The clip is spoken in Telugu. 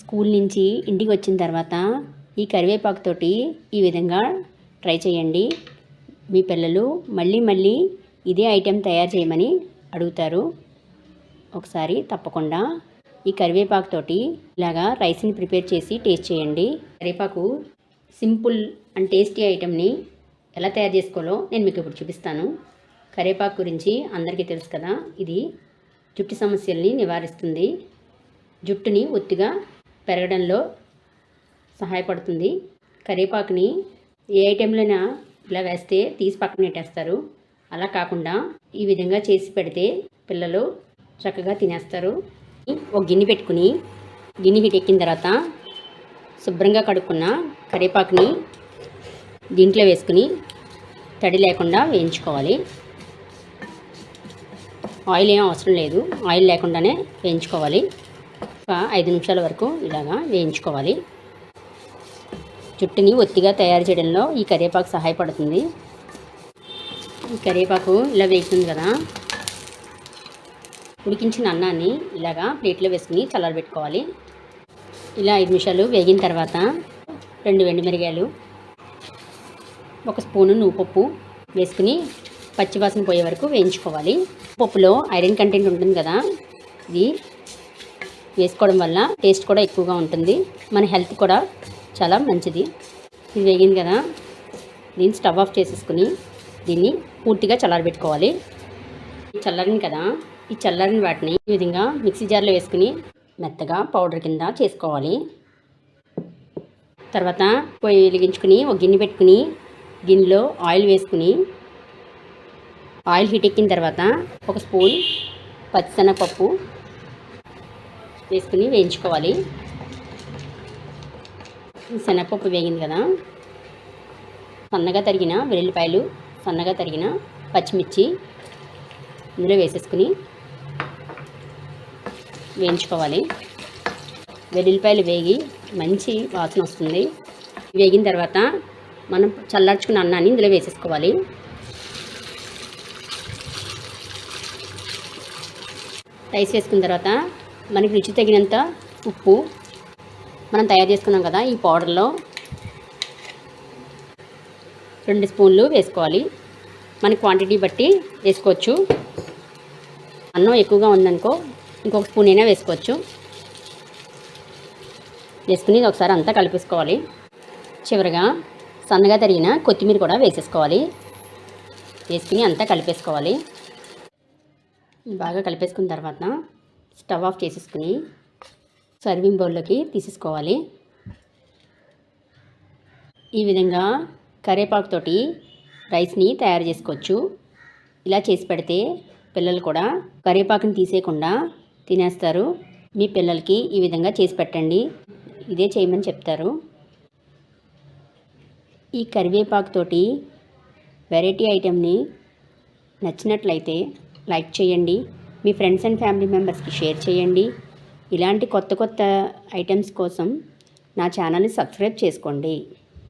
స్కూల్ నుంచి ఇంటికి వచ్చిన తర్వాత ఈ కరివేపాకుతోటి ఈ విధంగా ట్రై చేయండి. మీ పిల్లలు మళ్ళీ మళ్ళీ ఇదే ఐటెం తయారు చేయమని అడుగుతారు. ఒకసారి తప్పకుండా ఈ కరివేపాకుతోటి ఇలాగా రైస్ని ప్రిపేర్ చేసి టేస్ట్ చేయండి. కరివేపాకు సింపుల్ అండ్ టేస్టీ ఐటెంని ఎలా తయారు చేసుకోవాలో నేను మీకు ఇప్పుడు చూపిస్తాను. కరివేపాకు గురించి అందరికీ తెలుసు కదా, ఇది జుట్టు సమస్యల్ని నివారిస్తుంది, జుట్టుని ఒత్తిగా పెరగడంలో సహాయపడుతుంది. కరివేపాకుని ఏ ఐటెంలోనైనా ఇలా వేస్తే తీసి పక్కన పెట్టేస్తారు. అలా కాకుండా ఈ విధంగా చేసి పెడితే పిల్లలు చక్కగా తినేస్తారు. ఒక గిన్నె పెట్టుకుని గిన్నె హీట్ ఎక్కిన తర్వాత శుభ్రంగా కడుక్కున్న కరివేపాకుని దీంట్లో వేసుకుని తడి లేకుండా వేయించుకోవాలి. ఆయిల్ ఏం అవసరం లేదు, ఆయిల్ లేకుండానే వేయించుకోవాలి. ఒక 5 నిమిషాల వరకు ఇలాగా వేయించుకోవాలి. జుట్టుని ఒత్తిగా తయారు చేయడంలో ఈ కరివేపాకు సహాయపడుతుంది. ఈ కరివేపాకు ఇలా వేగుతుంది కదా, ఉడికించిన అన్నాన్ని ఇలాగా ప్లేట్లో వేసుకుని చల్లారబెట్టుకోవాలి. ఇలా 5 నిమిషాలు వేగిన తర్వాత 2 ఎండుమిరగాయలు, 1 స్పూను నువ్వుపప్పు వేసుకుని పచ్చివాసన పోయే వరకు వేయించుకోవాలి. పప్పులో ఐరన్ కంటెంట్ ఉంటుంది కదా, ఇది వేసుకోవడం వల్ల టేస్ట్ కూడా ఎక్కువగా ఉంటుంది, మన హెల్త్ కూడా చాలా మంచిది. ఇది వేగింది కదా, దీన్ని స్టవ్ ఆఫ్ చేసేసుకుని దీన్ని పూర్తిగా చల్లారబెట్టుకోవాలి. చల్లారింది కదా, ఈ చల్లారిన వాటిని ఈ విధంగా మిక్సీ జార్లో వేసుకుని మెత్తగా పౌడర్ కింద చేసుకోవాలి. తర్వాత పొయ్యి వెలిగించుకుని ఒక గిన్నె పెట్టుకుని గిన్నెలో ఆయిల్ వేసుకుని ఆయిల్ హీట్ ఎక్కిన తర్వాత 1 స్పూన్ పచ్చిశనగపప్పు వేసుకుని వేయించుకోవాలి. శనగపప్పు వేగింది కదా, సన్నగా తరిగిన వెల్లుల్లిపాయలు, సన్నగా తరిగిన పచ్చిమిర్చి ఇందులో వేసేసుకుని వేయించుకోవాలి. వెల్లుల్లిపాయలు వేగి మంచి వాసన వస్తుంది. వేగిన తర్వాత మనం చల్లార్చుకున్న అన్నాన్ని ఇందులో వేసేసుకోవాలి. రైస్ వేసుకున్న తర్వాత మనకి రుచి తగినంత ఉప్పు మనం తయారు చేసుకున్నాం కదా, ఈ పౌడర్లో 2 స్పూన్లు వేసుకోవాలి. మన క్వాంటిటీ బట్టి వేసుకోవచ్చు. అన్నం ఎక్కువగా ఉందనుకో ఇంకొక స్పూన్ అయినా వేసుకోవచ్చు. వేసుకుని ఒకసారి అంతా కలిపేసుకోవాలి. చివరిగా సన్నగా తరిగిన కొత్తిమీర కూడా వేసేసుకోవాలి. వేసుకుని అంతా కలిపేసుకోవాలి. బాగా కలిపేసుకున్న తర్వాత స్టవ్ ఆఫ్ చేసేసుకుని సర్వింగ్ బౌల్లోకి తీసేసుకోవాలి. ఈ విధంగా కరివేపాకుతోటి రైస్ని తయారు చేసుకోవచ్చు. ఇలా చేసి పెడితే పిల్లలు కూడా కరివేపాకుని తీసేయకుండా తినేస్తారు. మీ పిల్లలకి ఈ విధంగా చేసి పెట్టండి, ఇదే చేయమని చెప్తారు. ఈ కరివేపాకుతోటి వెరైటీ ఐటెంని నచ్చినట్లయితే లైక్ చేయండి, మీ ఫ్రెండ్స్ అండ్ ఫ్యామిలీ మెంబర్స్కి షేర్ చేయండి. ఇలాంటి కొత్త కొత్త ఐటమ్స్ కోసం నా ఛానల్ని సబ్స్క్రైబ్ చేసుకోండి.